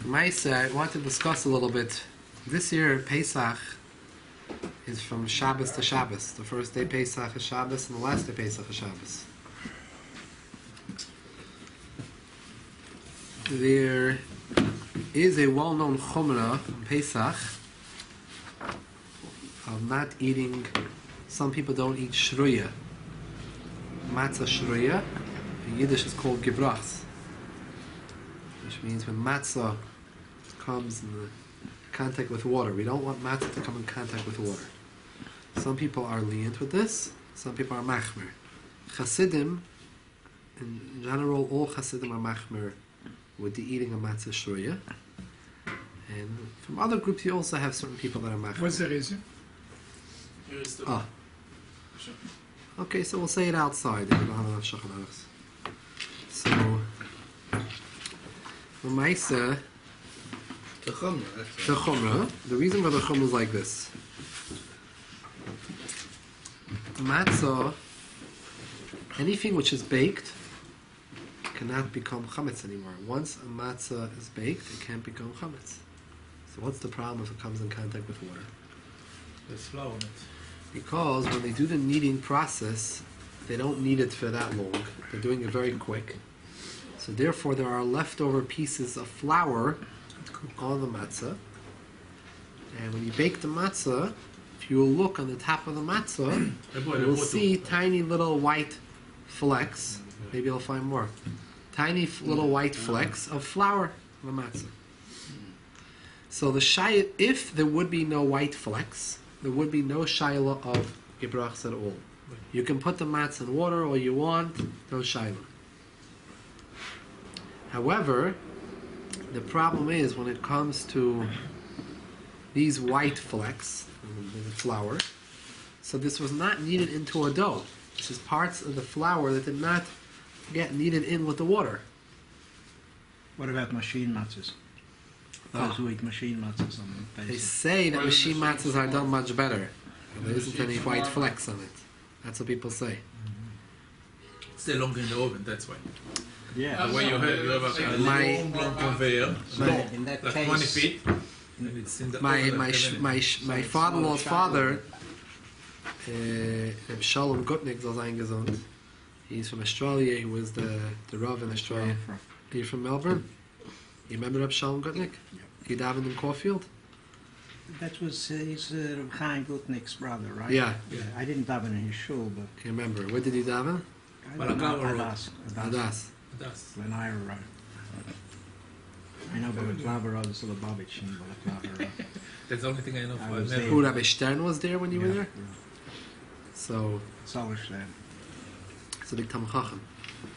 Maisa, I want to discuss a little bit. This year, Pesach is from Shabbos to Shabbos. The first day Pesach is Shabbos, and the last day Pesach is Shabbos. There is a well-known chumrah in Pesach of not eating. Some people don't eat shruya. Matzah shruya, in Yiddish is called Gebrochts, which means when matzah comes in contact with water. We don't want matzah to come in contact with water. Some people are lenient with this, some people are machmer. Chassidim, in general, all Chassidim are machmer with the eating of matzah shruya. And from other groups, you also have certain people that are machmer. What's the reason? Ah. Okay, so we'll say it outside. We don't have enough Shulchan Aruchs. So, the Maisa, the Chumrah, the reason for the Chumrah is like this. Matzah, anything which is baked, cannot become chametz anymore. Once a matzah is baked, it can't become chametz. So what's the problem if it comes in contact with water? There's flour in it. Because when they do the kneading process, they don't knead it for that long. They're doing it very quick. So therefore there are leftover pieces of flour on the matzah. And when you bake the matzah, if you will look on the top of the matzah, you will see tiny little white flecks. Maybe you'll find more. Tiny little white flecks of flour on the matzah. So the shayla, if there would be no white flecks, there would be no shayla of Gebrochts at all. You can put the matzah in water all you want, no shayla. However, the problem is when it comes to these white flecks, the flour, so this was not kneaded into a dough. This is parts of the flour that did not get kneaded in with the water. What about machine matzahs? Those who eat machine matzahs on the They say that machine matzahs are done much better. And there isn't any white flecks on it. That's what people say. Stay longer in the oven, that's why. Yeah. The way you have a long conveyor, In that like case, 20 feet, and it's in the oven like My father-in-law's father, Shalom Gutnick, soll sein gesund. He's from Australia. He was the Rav in Australia. Are you from Melbourne? You remember Reb Shalom Gutnick? He davened in Caulfield? that was his Chaim Gutnick's brother, right? Yeah. I didn't daven in his shul, but Can't remember. Where did he daven? I don't know. Adas. That's When I arrived. I know Balaclava is Lubavitch and Balaclava. the only thing I know. I was Never- there. Who, Rabbi Stern was there when you were there? Yeah. So, Solish there. it's a big Tam Chacham.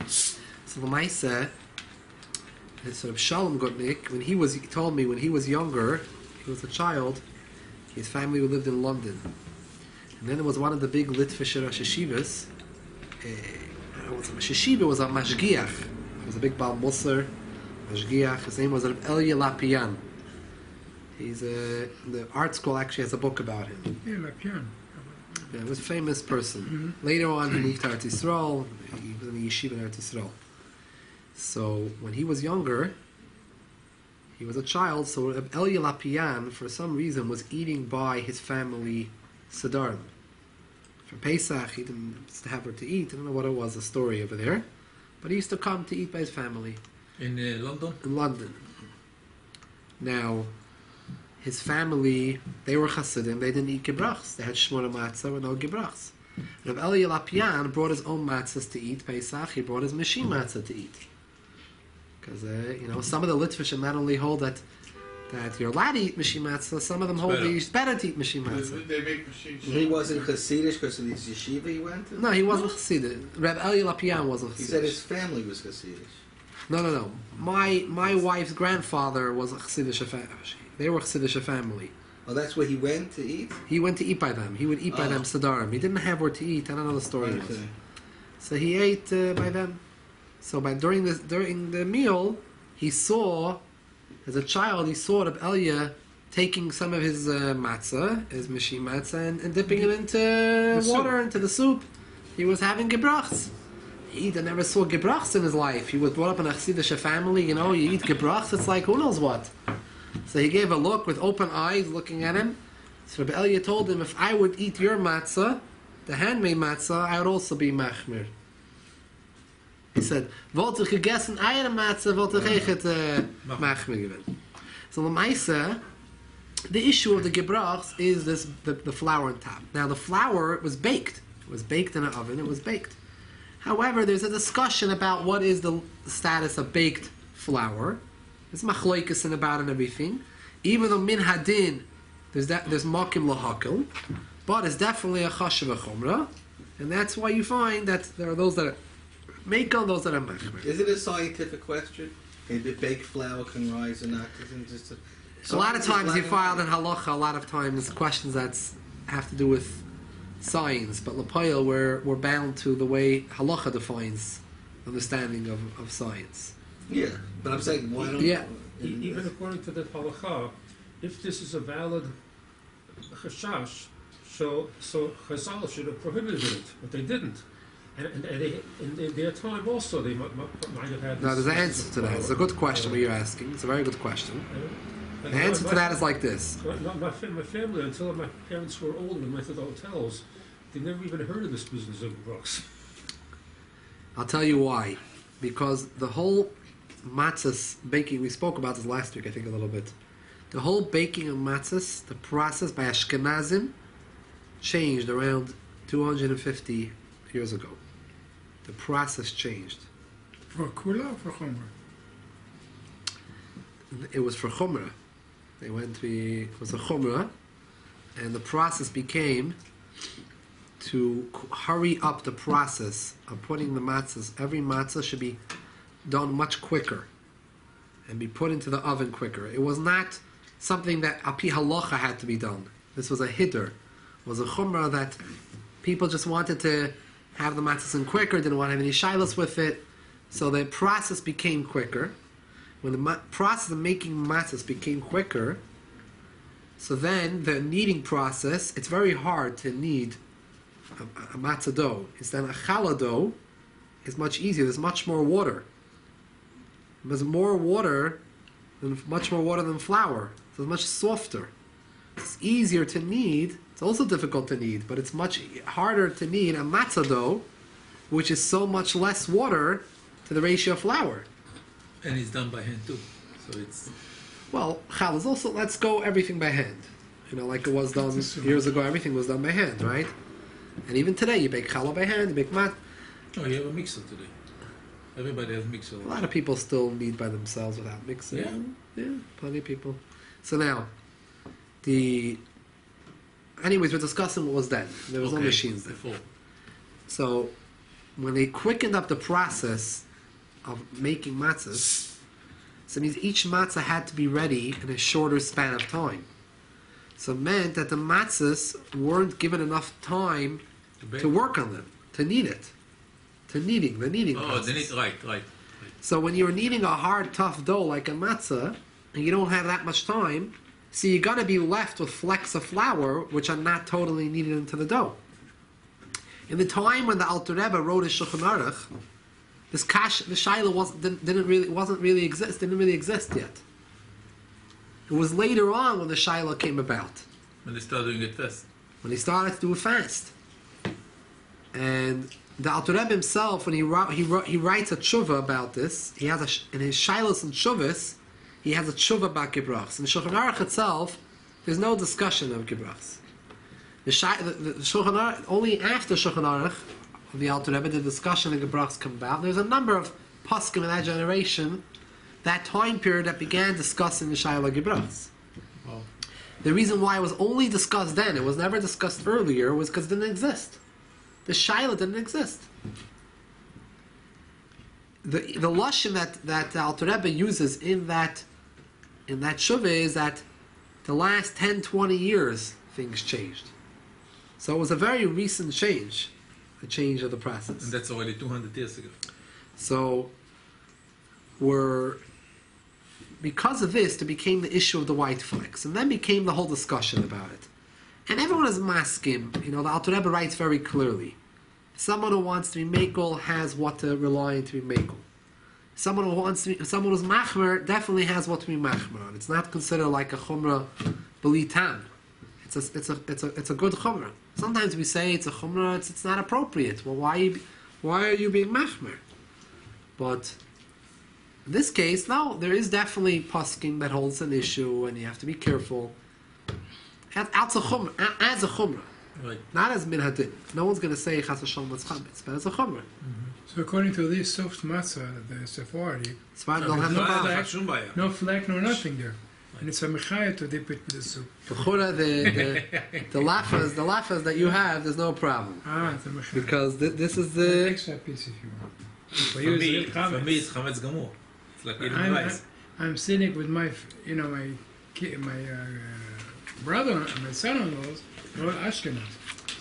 So the Maisa, sort of Shalom Gutnick, he told me when he was younger, he was a child, his family lived in London. And then there was one of the big Litvish Rosh Hashivas. Sheshiva was a Mashgiach. He was a big Baal Musar, Mashgiach. His name was Reb Elia Lapian. He's the art school actually has a book about him. Yeah, like piano. Yeah, he was a famous person. Later on, he moved to Eretz Yisrael. He was in the yeshiva in Eretz Yisrael. So when he was younger, he was a child. So Elia Lapian, for some reason, was eating by his family Siddharm. For Pesach, he didn't have her to eat. I don't know what it was, the story over there. But he used to come to eat by his family. in London. In London. Now, his family, they were Chassidim, they didn't eat Gebrochts. They had Shmona Matzah with no Gebrochts. Reb Elia Lapian brought his own matzahs to eat Pesach, he brought his machine matzah to eat. Because, some of the Litvish not only hold that you're allowed to eat machine matzah, some of them hold that it's better to eat machine matzah. They make machine. He wasn't Hasidish because of his yeshiva he went to? No, he wasn't Chassid. Reb Elia Lapian wasn't Chassid. He said his family was Hasidish. No. My wife's grandfather was a Chassidish family. They were a Chassidish family. Oh, that's where he went to eat? He went to eat by them. He would eat by them Siddharm. He didn't have where to eat. I don't know the story. Was. So he ate by them. So during the meal, he saw, as a child, he saw Reb Elia taking some of his matzah, his machine matzah, and dipping it into water, into the soup. He was having Gebrochts. he never saw Gebrochts in his life. He was brought up in a Chassidish family, you eat Gebrochts, it's like who knows what. So he gave a look with open eyes looking at him. So Rabbi Elia told him, if I would eat your matzah, the handmade matzah, I would also be machmir. He said, wollte ich gegessen eier matzah, wollte ich echt machmir gewinnen. So Lamaisa, the issue of the Gebrochts is the flour on top. Now the flour was baked. It was baked in an oven, it was baked. However, there's a discussion about what is the status of baked flour. There's machloikas about and everything. Even though min hadin, there's makim lahakil, but it's definitely a chashav chumrah, and that's why you find that there are those that are meikal, those that are machmer. Is it a scientific question? If baked flour can rise or not? Isn't just a lot of times you find in halacha, a lot of times questions that have to do with science, but Lapayel, we're bound to the way halacha defines understanding of science. Yeah, but I'm saying, why don't... Yeah. Even according to the halacha, if this is a valid chashash, so Chazal should have prohibited it, but they didn't. And they, in their time also, they might have had... No, there's an answer to that. It's a good question what you're asking. It's a very good question. The answer to that is like this. My family, until my parents were older and went to the hotels, they never even heard of this business of Gebrochts. I'll tell you why. Because the whole matzahs baking, we spoke about this last week, I think, a little bit. The whole baking of matzahs, the process by Ashkenazim, changed around 250 years ago. The process changed. For kula or for chumrah? It was for chumrah. It was a chumrah, and the process became to hurry up the process of putting the matzahs. Every matzah should be done much quicker and be put into the oven quicker. It was not something that api halacha had to be done. This was a hiddur. It was a chumrah that people just wanted to have the matzahs in quicker, didn't want to have any shilas with it, so the process became quicker. When the process of making matzahs became quicker, so then the kneading process, it's very hard to knead a matzah dough. Instead, a challah dough is much easier. There's much more water. There's much more water than flour. So it's much softer. It's easier to knead. It's also difficult to knead, but it's much harder to knead a matzah dough, which is so much less water to the ratio of flour. And it's done by hand too. So it's... Well, challah is also, let's go everything by hand. Like it was done years ago, everything was done by hand, right? And even today, you bake challah by hand, you bake mat. Oh, you have a mixer today. Everybody has a mixer. A lot of people still knead by themselves without mixing. Yeah, plenty of people. So now, anyways, we're discussing what was then. There was no machines then. Before. So, when they quickened up the process of making matzahs, so it means each matzah had to be ready in a shorter span of time. So it meant that the matzahs weren't given enough time to work on them, to knead it, the kneading process. Right. So when you're kneading a hard, tough dough like a matzah, and you don't have that much time, so you're going to be left with flecks of flour which are not totally kneaded into the dough. In the time when the Alter Rebbe wrote his Shulchan Aruch, the shaila didn't really exist yet. It was later on when the shaila came about. When they started doing it fast. When he started to do it fast. And the Alter Rebbe himself, when he writes a tshuva about this, he has in his shailas and tshuvas, he has a tshuva about Gebrochts. In the Shulchan Aruch itself, there's no discussion of Gebrochts. The Shulchan Aruch, only after Shulchan Aruch of the Alter Rebbe, the discussion of Gebrochts come about. There's a number of poskim in that generation, that time period that began discussing the Shaila Gebrochts. Wow. The reason why it was only discussed then, it was never discussed earlier, was because it didn't exist. The Shaila didn't exist. The lashon that Alter Rebbe uses in that shuvah is that the last 10, 20 years things changed. So it was a very recent change, the change of the process. And that's already 200 years ago. So because of this, there became the issue of the white flecks, and then became the whole discussion about it. And everyone is maskim. The Alter Rebbe writes very clearly Someone who wants to be makel has what to rely on to be makel. Someone who's machmer definitely has what to be machmer on. It's not considered like a chumrah belitan. It's a good chumrah. Sometimes we say it's a chumrah. It's not appropriate. Well, why are you being machmer? But in this case, no, there is definitely posking that holds an issue, and you have to be careful. As a chumrah, Right. not as min hadin. No one's going to say chas v'shalom it's chametz, but as a chumrah. So according to this soft matzah, the Sephardi, Sephardi don't have no no fleck, Shumbaya. no fleck, no nothing there. And it's a mechaya to dip it with the soup. B'chura, the lafas that you have, there's no problem. It's a mechaya. Because this is An the... extra piece if you want. For For you, me, it's real for me, chametz. it's chametz gamur. It's like eating I'm, rice. I'm cynic with my brother, my son-in-laws, they're all Ashkenaz.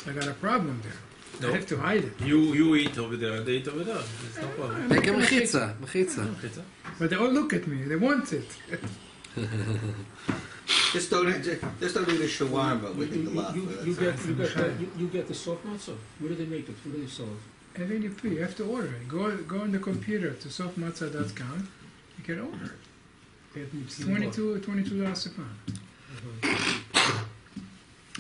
So I got a problem there. No. I have to hide it. You eat over there, they eat over there. There's no problem. Make a mechitza. But they all look at me. They want it. Just don't do the shawarma with the You get the soft matzah. Where do they make it? Where do they sell it? And then you pay. You have to order it. Go on the computer to softmatzah.com. You can order it. It's $22 a pound.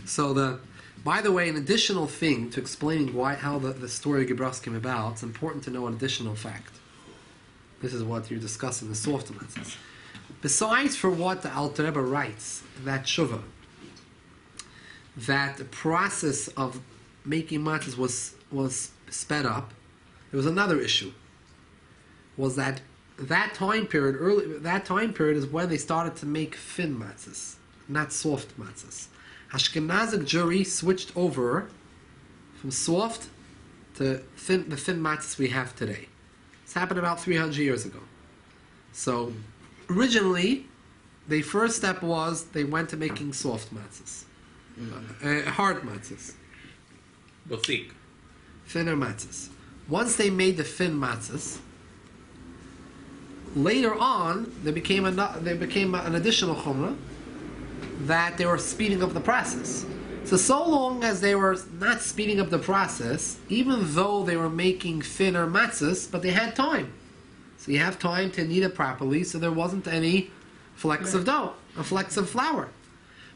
So by the way, an additional thing to explaining how the story of Gebrochts came about, it's important to know an additional fact. This is what you're discussing, the soft matzahs. Besides for what the Alter Rebbe writes, that Shuvah, that the process of making matzahs was sped up, there was another issue. Was that time period is when they started to make thin matzahs, not soft matzahs. Ashkenazic Jewry switched over from soft to thin, the thin matzahs we have today. This happened about 300 years ago. So originally, the first step was they went to making soft matzahs, hard matzahs, But thick. thinner matzahs. Once they made the thin matzahs, later on they became an additional chumrah that they were speeding up the process. So long as they were not speeding up the process, even though they were making thinner matzahs, but they had time. So you have time to knead it properly, so there wasn't any flecks of dough, a flecks of flour.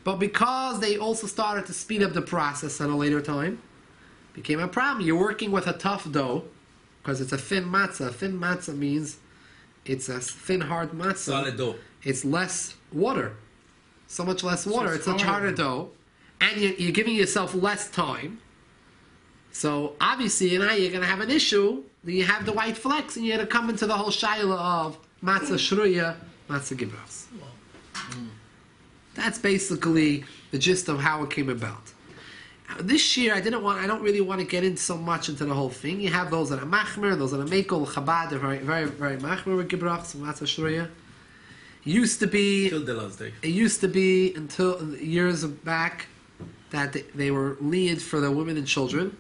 But because they also started to speed up the process at a later time, became a problem. You're working with a tough dough, because it's a thin matzah. A thin matzah means it's a thin, hard matzah. Solid dough. It's less water. So much less water. So it's a harder dough. And you're giving yourself less time. So obviously now you're going to have an issue. You have the white flecks and you're going to come into the whole shaila of matzah shruya, matzah gebrochts. That's basically the gist of how it came about. This year I don't really want to get in so much into the whole thing. You have those that are machmer, those that are mekel, Chabad, they're very, very, very machmer with gebrochts, matzah shruya. It used to be until years back that they were lenient for the women and children.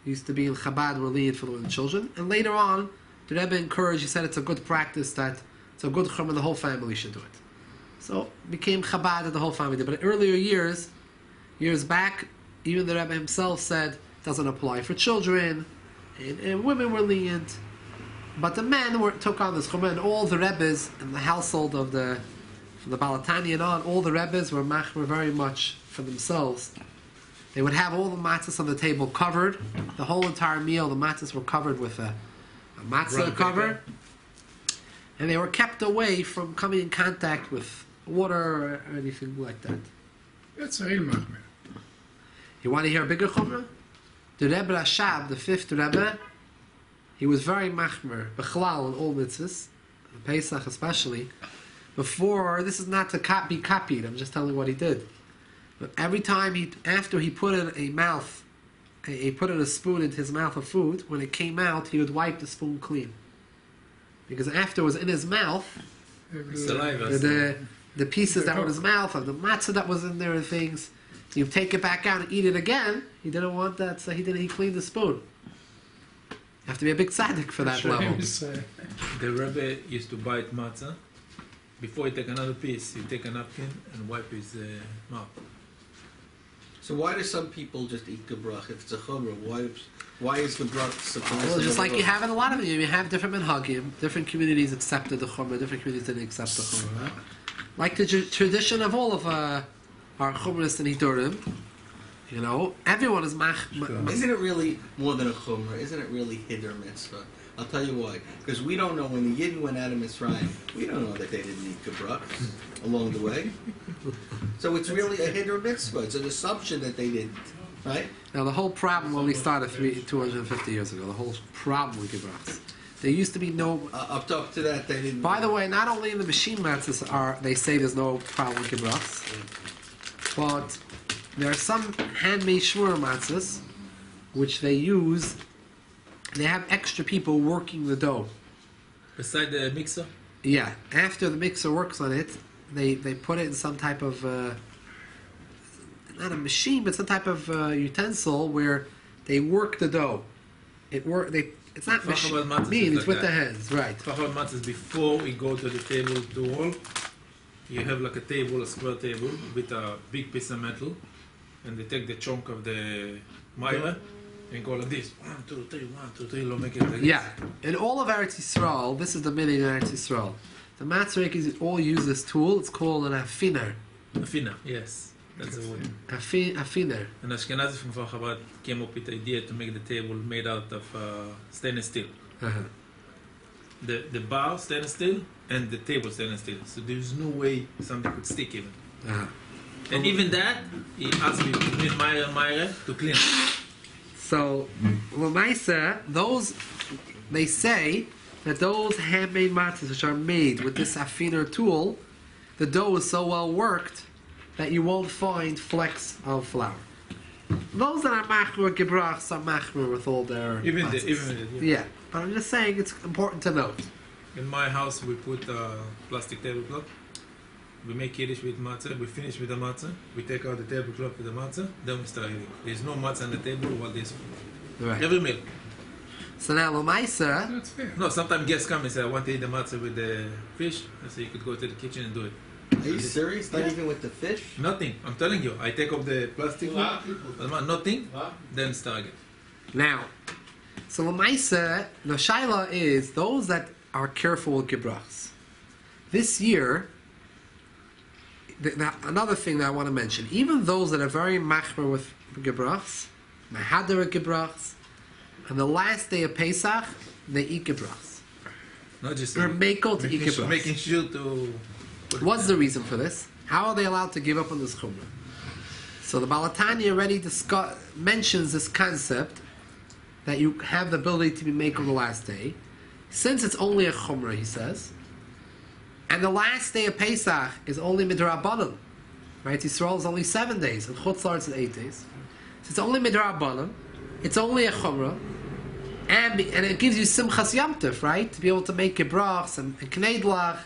It used to be in Chabad were lenient for the women and children. And later on, the Rebbe encouraged, he said it's a good practice, that it's a good chum and the whole family should do it. So it became Chabad that the whole family did. But in earlier years back, even the Rebbe himself said it doesn't apply for children, and women were lenient. But the men took on this chumrah, and all the Rebbes in the household from the Balatani and on, all the Rebbes were very much for themselves. They would have all the matzahs on the table covered. The whole entire meal, the matzahs were covered with a matzah cover. And they were kept away from coming in contact with water or anything like that. That's a real machmer. You want to hear a bigger chumrah? The Rebbe Rashab, the fifth Rebbe, he was very machmer, bechlal, in all mitzvahs, Pesach especially. Before, this is not to be copied, I'm just telling what he did. But every time after he put in he put in a spoon into his mouth of food, when it came out, he would wipe the spoon clean. Because after it was in his mouth, the pieces that were in his mouth, and the matzah that was in there and things, you take it back out and eat it again. He didn't want that, so he cleaned the spoon. You have to be a big tzaddik for that level. The Rebbe used to bite matzah. Before he take another piece, he take a napkin and wipe his mouth. So why do some people just eat gebrach if it's a chumrah? Why is gebrach supposed to? Well, just like you have in a lot of them, you have different minhagim. Different communities accepted the chumrah, different communities didn't accept the chumrah. Right? Like the tradition of all of our chumras and hidurim, you know, everyone is Isn't it really more than a chumrah? Isn't it really hidur mitzvah? I'll tell you why. Because we don't know when the Yidden went out of Mitzrayim, we don't know that they didn't eat gebrach along the way. So it's really a hidur mitzvah. It's an assumption that they didn't, right? Now the whole problem when we started 250 years ago, the whole problem with gebrachs, there used to be no. Up to that, they didn't. By the way, not only in the machine matzahs they say there's no problem with gebrachs, but there are some handmade shmur matzahs which they use. They have extra people working the dough. Beside the mixer? Yeah. After the mixer works on it, they put it in some type of not a machine, but some type of utensil where they work the dough. It's not machine. It's with the hands, right? Chachal matzahs, before we go to the table to roll, you have like a table, a square table with a big piece of metal, and they take the chunk of the mire and go like this. 1, 2, 3, 1, 2, 3. Make it like yeah. In all of Eretz Yisrael, this is the meaning of Eretz Yisrael. The matzahs all use this tool. It's called an affiner. Affiner, yes. That's the word. Affiner. And Ashkenazi from Chabad came up with the idea to make the table made out of stainless steel. Uh-huh. The bar stainless steel and the table stainless steel. So there's no way something could stick even. Uh-huh. And even that, he asked me to clean Meyer to clean it. So, Lamaisa, they say that those handmade matzahs which are made with this affiner tool, the dough is so well worked that you won't find flecks of flour. Those that are machmer with gebrachs are machmer with all their matzahs. Yeah, but I'm just saying it's important to note. In my house, we put a plastic tablecloth. We make kiddush with matzah. We finish with the matzah. We take out the tablecloth with the matzah. Then we start eating. There's no matzah on the table while there's Right. every meal. So now Lamaisa, That's fair. No, sometimes guests come and say, I want to eat the matzah with the fish. I say, you could go to the kitchen and do it. Are you serious? Not even with the fish? Nothing. I'm telling you. I take off the plastic. Nothing. Then start again. now, so Lamaisa, the shaila is those that are careful with gebrachs. This year, another thing that I want to mention, even those that are very machmer with gebrachs, mahader with gebrachs, on the last day of Pesach, they eat gebrachs. Not just They're makel to eat gebrachs. making sure to. What's the reason for this? How are they allowed to give up on this chumrah? So the Balatanya already mentions this concept that you have the ability to be makel the last day. Since it's only a chumrah, he says, and the last day of Pesach is only midrabanan, right? Yisrael is only 7 days, and Chutz La'aretz is 8 days. So it's only midrabanan. It's only a chumrah, and it gives you simchas yamtiv, right? To be able to make gebrachs and kneidlach.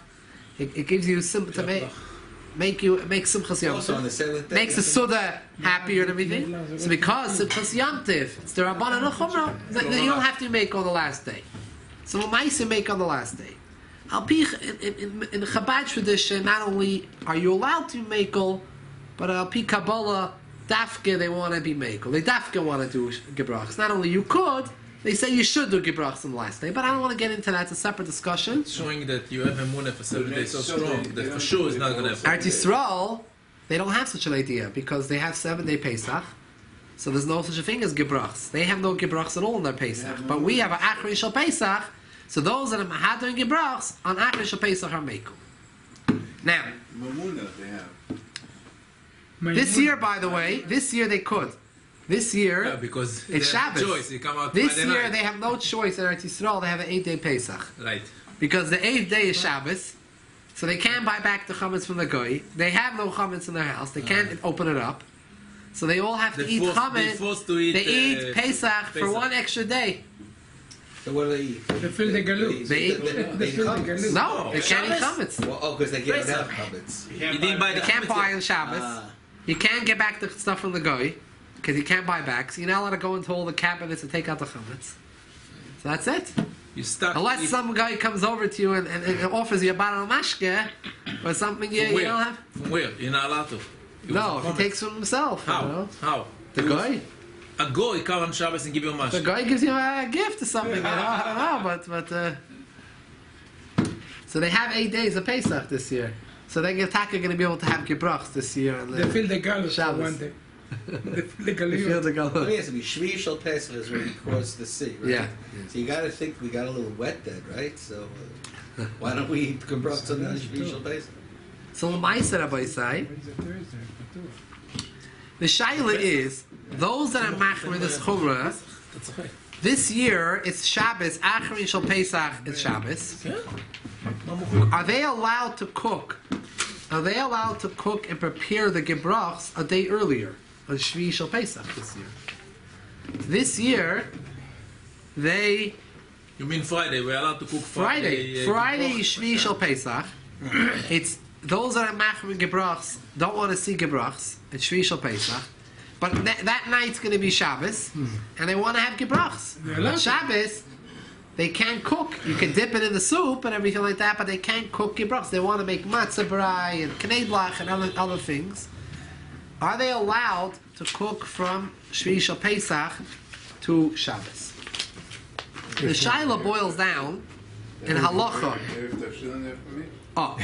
It gives you to make simchas yamtiv. Also on the 7th day. Makes the suda happier and everything. So because simchas yamtiv, it's the rabbanan and chumrah, you don't have to make on the last day. So Ma'aseh make on the last day. In the Chabad tradition, not only are you allowed to makel, but Al Pi Kabbalah, dafke, they want to be makel. They dafke want to do gebrachs. Not only you could, they say you should do gebrachs on the last day. But I don't want to get into that. It's a separate discussion. It's showing that you have emunah for 7 days so strong that for sure it's not going to happen. Eretz Yisrael, they don't have such an idea because they have 7-day Pesach. So there's no such a thing as gebrachs. They have no gebrachs at all in their Pesach. But we have an Achron Shel Pesach. So those that are mahader and gebrachs on Achron Shel Pesach are mekel. Now, this year, by the way, this year they could. This year, because it's Shabbos. Choice. You come out This Friday year night. they have no choice in Eretz Yisrael. They have an 8-day Pesach. Right. Because the 8th day is Shabbos. So they can't buy back the chametz from the goy. They have no chametz in their house. They can't open it up. So they all have to eat chametz. They eat Pesach for 1 extra day. So what do they eat? They fill the galut. They eat. They eat chametz? No, they can't eat chametz. Well, oh, because they get rid of chametz. You didn't buy the You can't chametz buy yet. on Shabbos. You can't get back the stuff from the goy because you can't buy back. So you're not allowed to go into all the cabinets and take out the chametz. So that's it. You stuck. Unless some guy comes over to you and offers you a bottle of mashke or something you don't have. From where? You're not allowed to. No, he takes from himself. How? You know? How? The guy. A guy come on Shabbos and give you a mash. The guy gives you a gift or something. You know? I don't know, but so they have 8 days of Pesach this year. So they're going to be able to have Gebrochts this year. And They fill the gallows for Shabbos. one day. They fill the They feel gallows. the Let me gallows. ask you, Shvii Shel Pesach is when you cross the sea, right? Yeah. So you got to think we got a little wet then, right? So why don't we eat Gebrochts on the Shvii Shel Pesach? So the Ma'aser Rabbi say, It's a Thursday, Patur. the Shaila is, those that are machmer this chumrah, That's right. this year it's Shabbos, Achron Shel Pesach it's Shabbos. Yeah. Are they allowed to cook? Are they allowed to cook and prepare the Gebrochts a day earlier? On Shvii Shel Pesach this year. This year, they... You mean Friday? We're allowed to cook Friday Gebrochts? Shvii Shel Pesach. It's those that are machmer Gebrochts don't want to see Gebrochts. It's Shvii Shel Pesach. But that night's going to be Shabbos, and they want to have Gebrochts. They're allowed On to. Shabbos, they can't cook. You can dip it in the soup and everything like that, but they can't cook Gebrochts. They want to make matzah brai and kneidlach and other things. Are they allowed to cook from Shvii Shel Pesach to Shabbos? The Shaila boils down in halacha. Oh,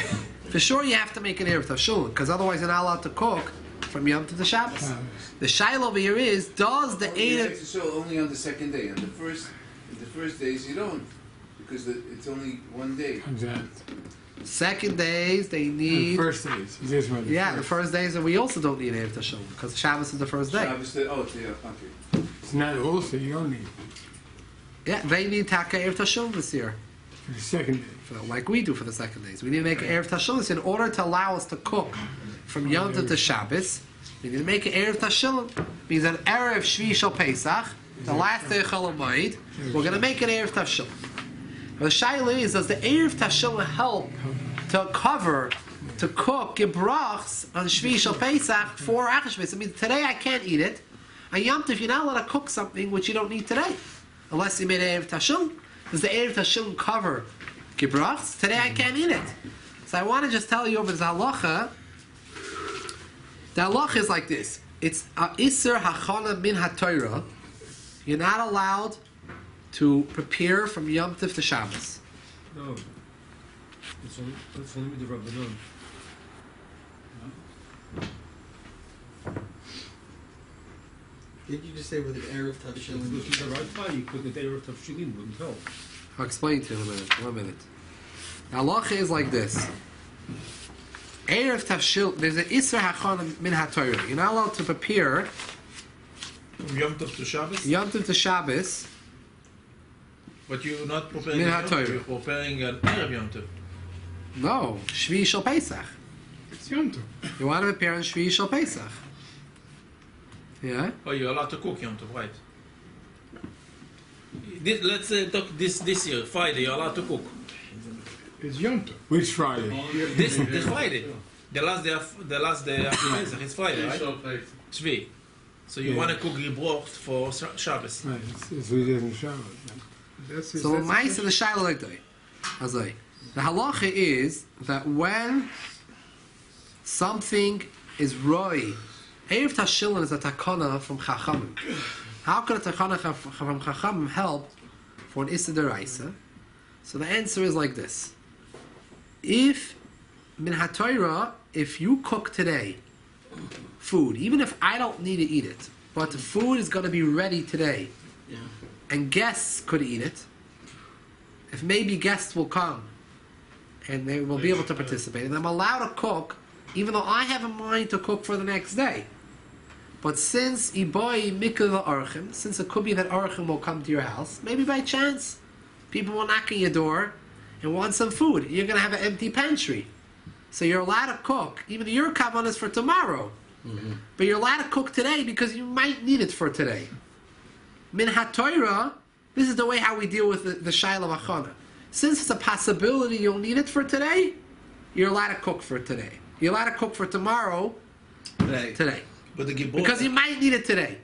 for sure you have to make an Erev Tavshulin, because otherwise you're not allowed to cook from Yom to Shabbos. The Shaila over here is, does the Erev... So only on the second day. On the first days you don't, because it's only one day. Exactly. Second days, they need... First days. You just want Yeah, the first days, and we also don't need Erev Tavshulin, because Shabbos is the first day. Shabbos, okay. It's not also, you don't need Yeah, they need Taka Erev Tavshulin this year. for the second day. Like we do for the second days. We need to make an Erev Tashilin in order to allow us to cook from Yom Tov to Shabbos. We need to make an Erev Tashilin. Means an Erev Shvii Shel Pesach, the last day of Chol Hamoed. We're going to make an Erev Tashilin. The Shaila is, does the Erev Tashilin help to cover, to cook Gebrochts on Shvii Shel Pesach for Achron? I mean, today I can't eat it. On Yom Tov, you're not allowed to cook something which you don't need today, unless you made an Erev Tashilin. Does the Erev Tashilin cover Gebrochts? Today I can't eat it. So I want to just tell you over the halacha. The halacha is like this. It's Isser Hachana Min HaTorah. You're not allowed to prepare from Yom Tov to Shabbos. No. It's only with the Rabbanon. Did you just say with an Erev If Tavshilin? this is the right time, you could the day of Tavshilin wouldn't help. I'll explain to you in a minute. 1 minute. The halacha is like this. Erev Tavshil, there's an Isser Hachana Min HaTorah. You're not allowed to prepare From Yom Tov to Shabbos? Yom Tov to Shabbos. But you're not preparing Min Yom Tov, HaTorah. you're preparing an Erev Yom Tov. No, Shvii Shel Pesach. It's Yom Tov. You want to prepare on Shvii Shel Pesach. Yeah? Oh, you're allowed to cook Yom Tov, right? Let's talk this year, Friday, you're allowed to cook. It's Yom Tov. Which Friday? This Friday. The last day after Pesach is Friday, right? Shvii. So you want to cook Gebrochts for Shabbos. Right, it's we didn't show it. That's it. So the mice and the shaila like that. Azay. The halacha is that when something is roi, Erev Tashilin is a takana from Chachamim. How could a takana from Chachamim help for an Issa Deraisa? So the answer is like this. If Min HaTorah, if you cook today food, even if I don't need to eat it, but the food is going to be ready today, Yeah. and guests could eat it, if maybe guests will come and they will be able to participate, and I'm allowed to cook, even though I have in mind to cook for the next day. But since Iboi Mikkel Archim, since it could be that Archim will come to your house, maybe by chance, people will knock on your door and want some food. You're going to have an empty pantry. So you're allowed to cook, even though your kavan is for tomorrow. But you're allowed to cook today because you might need it for today. Min HaTorah, this is the way how we deal with the Shaila Vachana. Since it's a possibility you'll need it for today, you're allowed to cook for today. You're allowed to cook for tomorrow, today. But the Gebrochts, Because you might need it today.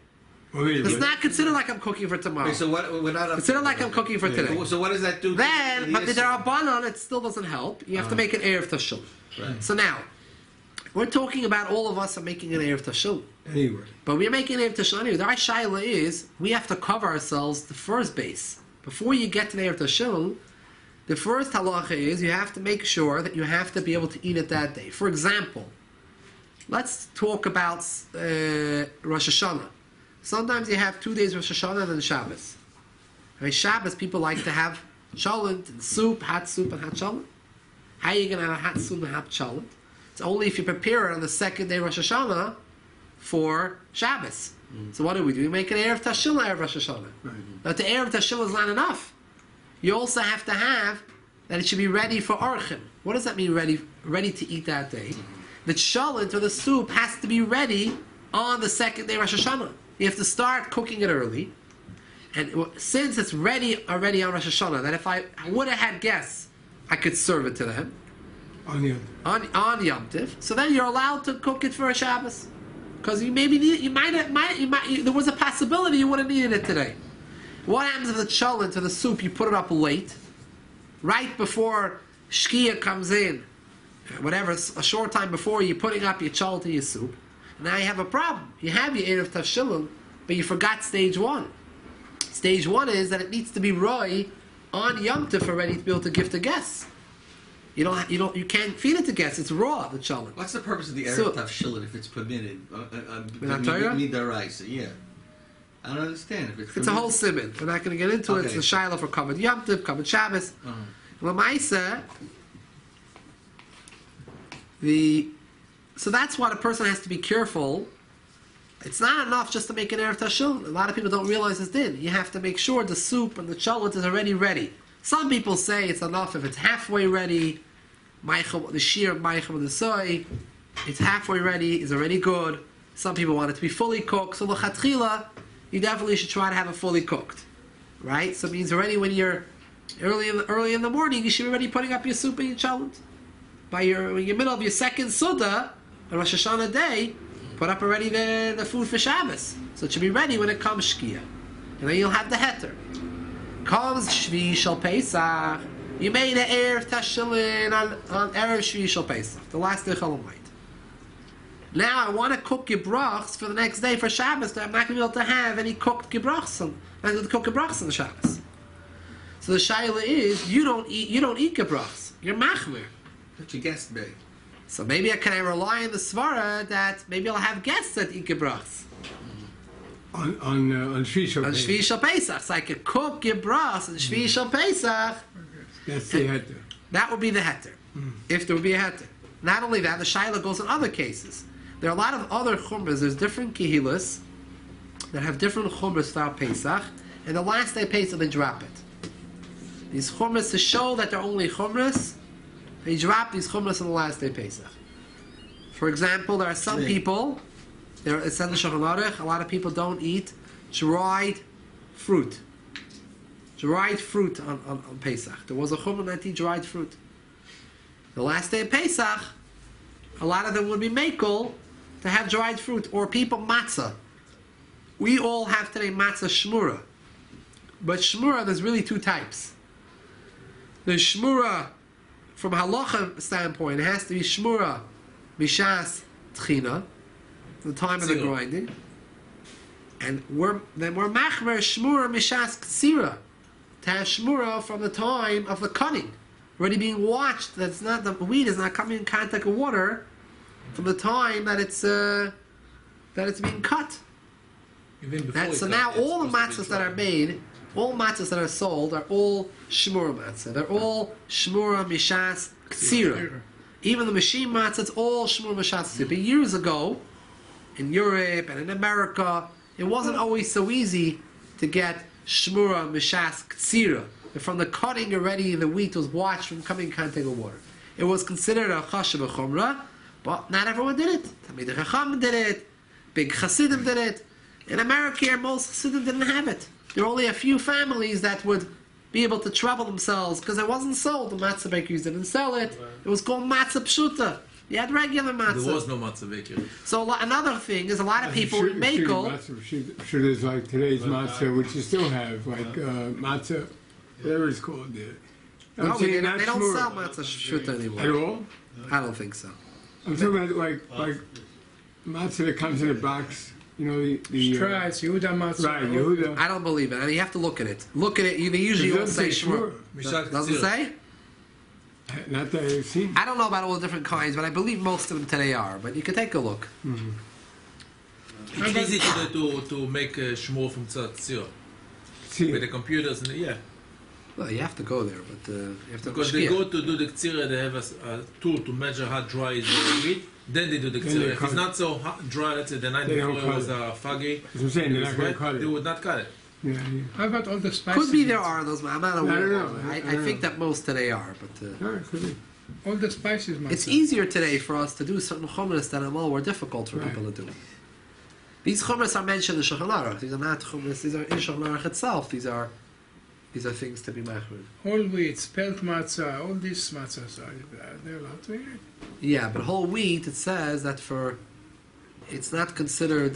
It's not considered like I'm cooking for tomorrow. Wait, so what? We're not. Consider like I'm cooking for today. So what does that do? Then, but the Darabanan, it still doesn't help. You have to make an Erev Tashul. Right. So now, We're talking about all of us are making an Erev Tashil. Anyway. But we're making an Erev Tashil anyway. The Shaila is, we have to cover ourselves the first base. Before you get to the Erev Tashil, the first halacha is you have to make sure that you have to be able to eat it that day. For example, let's talk about Rosh Hashanah. Sometimes you have 2 days Rosh Hashanah and then Shabbos. And Shabbos, people like to have cholent and soup, hot soup and hot cholent. How are you going to have hot soup and hot cholent? It's only if you prepare it on the second day Rosh Hashanah for Shabbos. So what do? We make an Erev Tashil Erev Rosh Hashanah. But the Erev Tashil is not enough. You also have to have that it should be ready for Archim. What does that mean, ready to eat that day? The cholent or the soup has to be ready on the second day Rosh Hashanah. You have to start cooking it early. And since it's ready already on Rosh Hashanah, that if I would have had guests, I could serve it to them. On Yom Tiv. So then you're allowed to cook it for a Shabbos. Because there was a possibility you would have needed it today. What happens if the cholent or the soup, you put it up late, right before Shkia comes in, whatever, a short time before you're putting up your cholent and your soup. Now you have a problem. You have your Erev Tashilin, but you forgot stage one. Stage one is that it needs to be roy on Yom Tov already to be able to give to guests. You can't feed it to guests. It's raw, the cholent. What's the purpose of the Erev Tashilin if it's permitted? Yeah. I don't understand. If it's a whole simon. We're not going to get into it. It's a shiloh for Kavod Yom Tov, Kavod Shabbos. L'maisa, so that's why a person has to be careful. It's not enough just to make an Erev Tashil. A lot of people don't realize this din. You have to make sure the soup and the cholent is already ready. Some people say it's enough if it's halfway ready. The shear maichel with the soy, it's halfway ready, is already good. Some people want it to be fully cooked. So l'chatchila, you definitely should try to have it fully cooked, right? So it means already when you're early in the morning, you should be already putting up your soup and your cholent. By your middle of your second Suda, on Rosh Hashanah day, put up already the food for Shabbos. So it should be ready when it comes Shkia. And then you'll have the heter. Comes Shvii Shel Pesach. You made an Erev Tashilin on Erev Shvii Shel Pesach, the last day of Chol. Now I want to cook Gebrochts for the next day for Shabbos. I'm not going to be able to have any cooked Gebrochts. I'm not going to cook Gebrochts on the Shabbos. So the shaila is you don't eat Gebrochts. You're machmir. What's your guest bag? So maybe can I rely on the svara that maybe I'll have guests that eat Gebrochts. On Shvii Shel Pesach. On Shvii Shel Pesach. So I could cook Gebrochts on Shvii Shel Pesach. That's the heter. That would be the heter. If there would be a heter. Not only that, the shaila goes in other cases. There are a lot of other chumras. There's different kehilas that have different chumras throughout Pesach. And the last day of Pesach, they drop it. These chumras, to show that they're only chumras, they drop these chumras on the last day of Pesach. For example, there are some people, it's in the Shulchan Aruch, a lot of people don't eat dried fruit. Dried fruit on Pesach. There was a chumrah that eat dried fruit. The last day of Pesach, a lot of them would be makel to have dried fruit, or people matzah. We all have today matzah shmura. But shmura, there's really two types. The shmura, from halacha standpoint, it has to be shmura mishas tchina, the time of the grinding, and we're machmer shmura mishas ksira, to have shmura from the time of the cutting, already being watched. That's not, the wheat is not coming in contact with water from the time that it's being cut. So now all the matzahs that are made, all matzahs that are sold are all shmura matzah. They're all shmura mishas ksira. Even the machine matzah, it's all shmura mishas ksira. But years ago, in Europe and in America, it wasn't always so easy to get shmura mishas ksira. From the cutting already, the wheat was watched from coming in contact with water. It was considered a chashav chumrah, but not everyone did it. Talmidei Chacham did it. Big Hasidim did it. In America, most Hasidim didn't have it. There were only a few families that would be able to trouble themselves because it wasn't sold. The matzah bakers didn't sell it. It was called matzah pshuta. You had regular matzah. There was no matzah baker. So another thing is a lot of people would make Shuta is like today's matzah, which you still have, like matzah, whatever it's called there. No, they don't sell matzah shuta anymore. At all? I don't think so. I'm talking about like matzah that comes in a box. You know the Tries Yehuda matzah. right Yehuda. I don't believe it. I mean, you have to look at it. Look at it. They usually It don't doesn't say say shmur. shmur. Doesn't say? Not that I've seen. I don't know about all the different kinds, but I believe most of them today are. But you can take a look. It's easy to make a shmur from tzir See, with the computers and yeah. Well, you have to go there, but you have to Because they go to do the ktsira, they have a tool to measure how dry is the wheat. Then they do the Then ktsira. they If cut it's it. not so dry, let's say the night They don't before it cut was it. foggy, as I'm saying, it they're was not going wet, to cut they it. would not cut it. Yeah, How about all the spices? Could be there are those. I'm not aware. I don't know. of them. I I don't think know. that most today are, but yeah. All right, could be. All the spices matzah. it's easier today for us to do certain chumras that are more difficult for Right. people to do. These chumras are mentioned in Shulchan Aruch. These are not chumras. These are in Shulchan Aruch itself. These are things to be machrid. Whole wheat, spelt matzah, all these matzahs they're allowed to eat it. Yeah, but whole wheat. It says that it's not considered.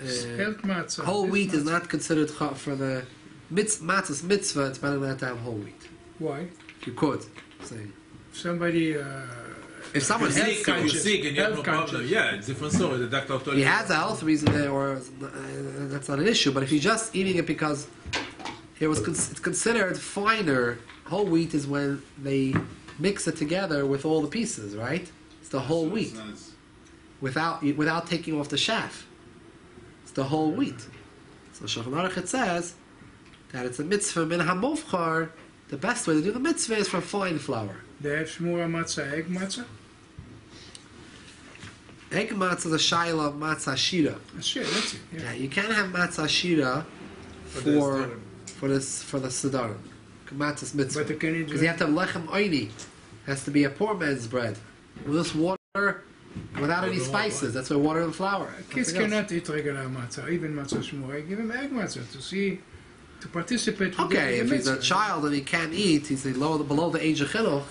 Spelt matzah. Whole this wheat is matzah. not considered for the matzah's mitzvah. It's better not to have whole wheat. Why? You could say Somebody. if someone's Health Sick, you're conscious. sick and you have no Health problem. conscious. Yeah, it's different story. The doctor told he you. has a health reason there, or that's not an issue. But if you're just eating it because it's considered finer, whole wheat is when they mix it together with all the pieces, right? It's the whole So it's wheat not- without taking off the chaff. It's the whole wheat. So Shulchan Aruch it says that it's a mitzvah min hamofchar. The best way to do the mitzvah is from fine flour. They have shmura matzah, egg matzah. Egg matzah is a shaila of matzah shira. Shit, that's it. Yeah, Yeah. you can't have matzah shira for the sedarim. Matzah's mitzvah. But they can eat Because you have to have lechem oini. It has to be a poor man's bread. With this water, without any spices. That's why water and flour. Kids Nothing else. cannot eat regular matzah, even matzah shmura. I give him egg matzah to participate. With Okay, the if he's a mitzvah. child and he can't eat, he's below the age of chinuch,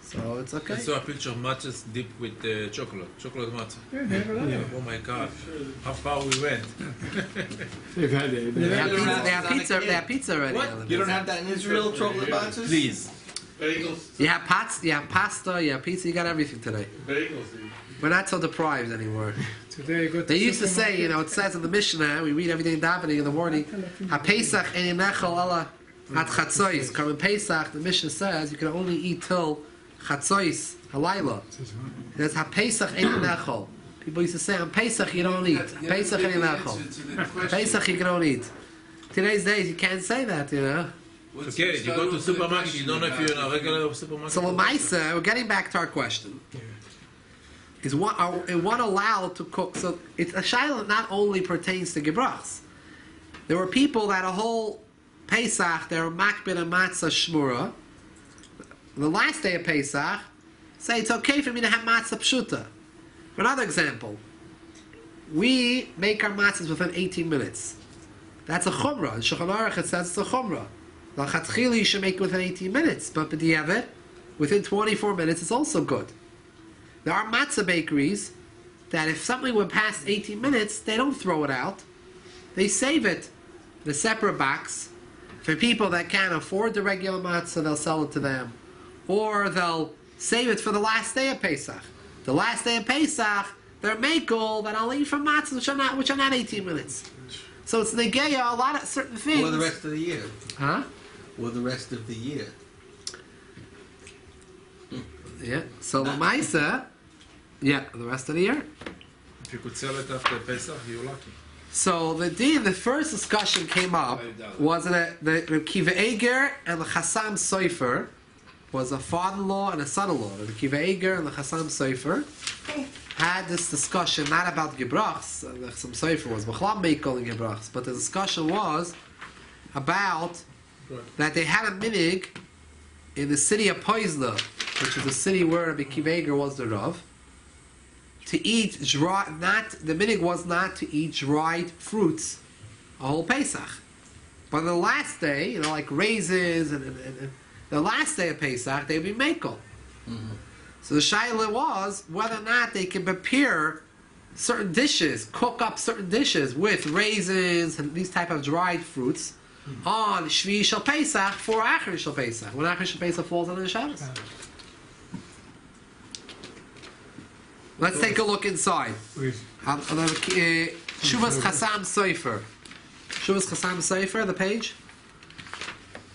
so it's okay. I saw a picture of matchas dipped with chocolate matzah. Yeah, they have a lot of it. Oh my God, how far we went. They've had it. They have Regular pizza. They have matzah's pizza. not a They have pizza already. What? on the You don't pizza. have that in Israel, chocolate boxes? Please. Bagels. You have you have pasta. You have pizza. You got everything today. Bagels. We're not so deprived anymore. Today I go to They used to say, supermarket. it says in the Mishnah, we read everything in davening in the morning, HaPesach ein nechel ala at Chatzois. Come in Pesach, the Mishnah says you can only eat till Chatzois, halayla. That's HaPesach ein nechel. People used to say, on Pesach you don't eat. Pesach ein nechel. Pesach you can only eat. Today's days you can't say that, Okay, you go to supermarket, you don't know if you're in a regular supermarket. So Lamaisa, we're getting back to our question. Is one allowed to cook? So it's a shaila not only pertains to Gebrochts. There were people that a whole Pesach they were makbid and matzah shmura. The last day of Pesach, say it's okay for me to have matzah pshuta. For another example, we make our matzahs within 18 minutes. That's a chumrah. In Shulchan Aruch it says it's a chumrah. The chatchili you should make it within 18 minutes, but b'diavad, within 24 minutes it's also good. There are matzah bakeries that if something went past 18 minutes, they don't throw it out. They save it in a separate box. For people that can't afford the regular matzah, they'll sell it to them. Or they'll save it for the last day of Pesach. The last day of Pesach, they're makel that I'll eat from matzah, which are not 18 minutes. So it's negeya, a lot of certain things. Or the rest of the year. Huh? Or the rest of the year. Yeah. So the Maisa, yeah, the rest of the year. If you could sell it after Pesach, you're lucky. So the first discussion came up was that the Kiva Eger and the Chassam Sofer was a father-in-law and a son-in-law. The Kiva Eger and the Chassam Sofer had this discussion not about Gebrochts. The Chassam Sofer was B'chlam Meikol in Gebrochts, but the discussion was about that they had a minig in the city of Poizla, which is the city where Rabbi Kiva Eger was the Rav, to eat the minig was not to eat dried fruits a whole Pesach. But on the last day, like raisins and the last day of Pesach, they'd be makel. Mm-hmm. So the shaila was whether or not they can prepare certain dishes, cook up certain dishes with raisins and these type of dried fruits on Shvii Shel Pesach for Achron Shel Pesach, when Achron Shel Pesach falls under the Shabbos. Let's take a look inside. Where's- Shuvas Chasam Sofer. Shuvas Chasam Sofer, the page.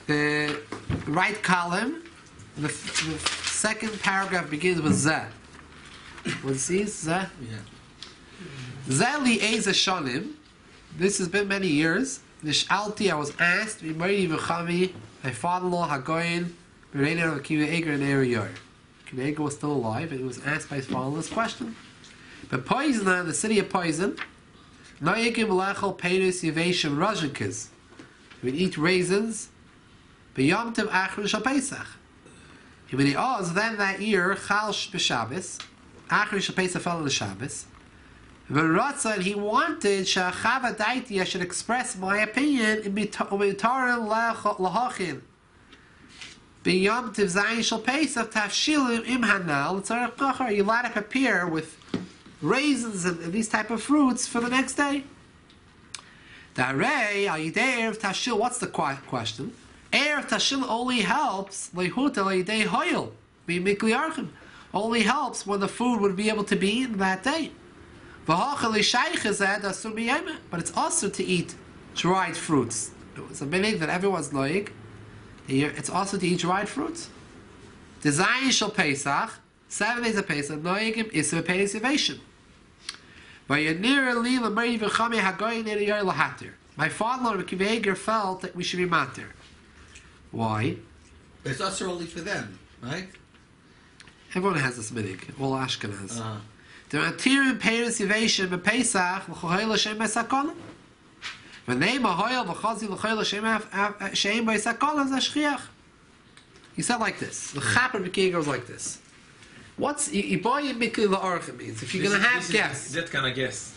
The right column, the second paragraph begins with Zeh. What it says? Zeh? Yeah. Zeh li'ez shonim. This has been many years. Nish'alti, I was asked, V'mari v'chami, my father-in-law, Hagoyin, B'reiner Akiva Eger and Eriyar. Akiva Eger was still alive, and he was asked by his father-in-law this question. But Poison, the city of Poison, Noyegim Lechel Peris Yeveshim Rajinkiz. He would eat raisins, B'yom Tov Achron Shel Pesach. When he was then that year, Chal B'Shabbos, Achron Shel Pesach fell on the Shabbos, and he wanted Shachava Daiti, I should express my opinion in B'Taran Lahachin. B'yom Tov Zayin Shel Pesach Tafshilim Im Hanal. You're allowed to prepare with raisins and these type of fruits for the next day. Darei al yidei erev tashil. What's the question? Erev tashil only helps lehuta al yidei hoyel b'mikli archim. Only helps when the food would be able to be eaten that day. But it's also to eat dried fruits. It's a meaning that everyone's loyig. It's also to eat dried fruits. Design shel Pesach, 7 days of Pesach, noyigim iser peis yevation. My father-in-law Akiva Eger felt that we should be matir. Why? But it's also only for them, right? Everyone has this minig. All Ashkenaz. The material peis yevation b'Pesach l'chohel l'shem b'sakon. V'nei mahoyel v'chazi l'chohel l'shem b'sakon z'ashchiach. He said like this. The Chaper Akiva goes like this. What's Iboy Mikli La'archa means? If you're going to have guests. That kind of guess.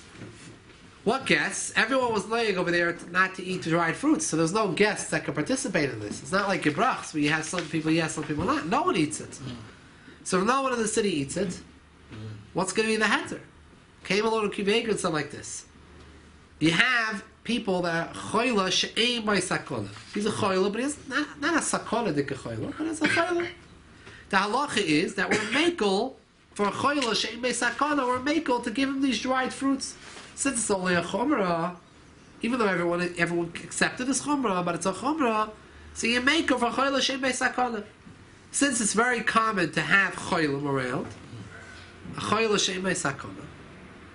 What guests? Everyone was laying over there not to eat dried fruits, so there's no guests that can participate in this. It's not like Gebrochts, where you have some people yes, some people not. No one eats it. So if no one in the city eats it, what's going to be the heter? Came along to Akiva Eger and said like this. You have people that are choyla she'ein by sakona. He's a choyla, but he's not a sakona dik a choyla, but it's a choyla. The halacha is that we're makel for a choyla she'ein by sakona, we're makel to give him these dried fruits. Since it's only a chumrah, even though everyone accepted as chumrah, but it's a chumrah, so you make for a choyla she'ein by sakona. Since it's very common to have choylim around, a choyla she'ein by sakona,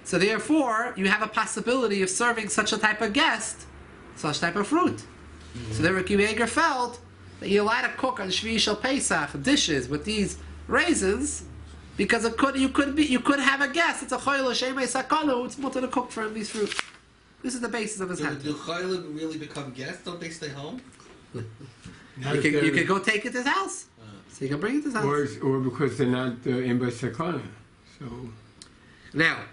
so therefore, you have a possibility of serving such a type of guest, such type of fruit. So the Akiva Eger felt that you're allowed to cook on Shvii Shel Pesach dishes with these raisins, because you could have a guest. It's a choyla she'ein by sakana who's mutter to cook for him these fruits. This is the basis of his hand. Do choylim really become guests? Don't they stay home? You can go take it to his house, so you can bring it to his house. Or because they're not in by sakana, so. Now,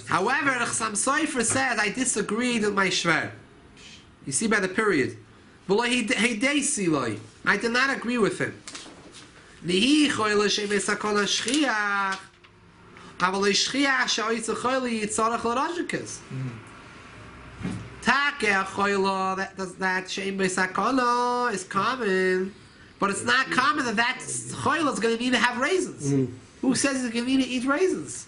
however, the Chassam Sofer says, I disagreed with my Shver. You see by the period. I did not agree with him. That she'ein b'sakana is common, but it's not common that choyla is going to need to have raisins. Who says he's going to need to eat raisins?